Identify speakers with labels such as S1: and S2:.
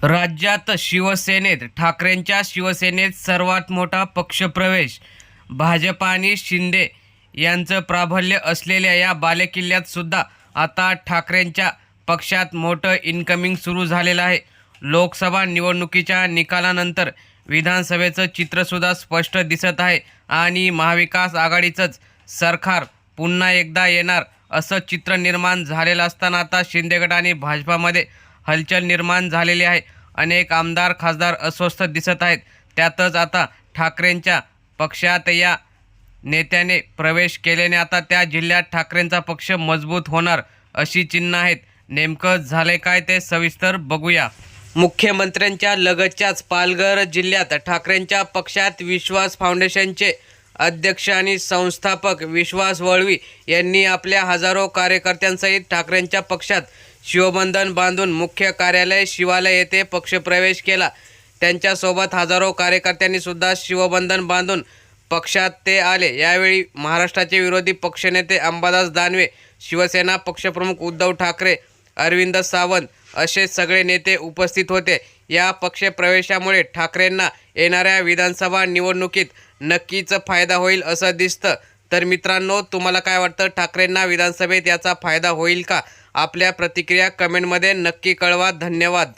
S1: राज्यात शिवसेनेत ठाकरेंच्या शिवसेनेत सर्वात मोठा पक्षप्रवेश. भाजप आणि शिंदे यांचं प्राबल्य असलेल्या या बालेकिल्ल्यात सुद्धा आता ठाकरेंच्या पक्षात मोठं इनकमिंग सुरू झालेलं आहे. लोकसभा निवडणुकीच्या निकालानंतर विधानसभेचं चित्रसुद्धा स्पष्ट दिसत आहे आणि महाविकास आघाडीचंच सरकार पुन्हा एकदा येणार असं चित्र निर्माण झालेलं असताना आता शिंदे गट आणि भाजपामध्ये हलचल निर्माण झालेली आहे. अनेक आमदार खासदार अस्वस्थ दिसत आहेत. त्यातच आता ठाकरेंच्या पक्षात या नेत्याने प्रवेश केल्याने आता त्या जिल्ह्यात ठाकरेंचा पक्ष मजबूत होणार अशी चिन्ह आहेत. नेमकं झाले काय ते सविस्तर बघूया. मुख्यमंत्र्यांच्या लगतच्याच पालघर जिल्ह्यात ठाकरेंच्या पक्षात विश्वास फाउंडेशनचे अध्यक्ष आणि संस्थापक विश्वास वळवी यांनी आपल्या हजारो कार्यकर्त्यांसहित ठाकरेंच्या पक्षात शिवबंधन बांधून मुख्य कार्यालय शिवालय येथे पक्षप्रवेश केला. त्यांच्यासोबत हजारो कार्यकर्त्यांनी सुद्धा शिवबंधन बांधून पक्षात ते आले. यावेळी महाराष्ट्राचे विरोधी पक्षनेते अंबादास दानवे, शिवसेना पक्षप्रमुख उद्धव ठाकरे, अरविंद सावंत असे सगळे नेते उपस्थित होते. या पक्षप्रवेशामुळे ठाकरेंना येणाऱ्या विधानसभा निवडणुकीत नक्कीच फायदा होईल असं दिसतं. तर मित्रांनो, तुम्हाला काय वाटतं? ठाकरेंना विधानसभेत याचा फायदा होईल का? आपल्या प्रतिक्रिया कमेंटमध्ये नक्की कळवा. धन्यवाद.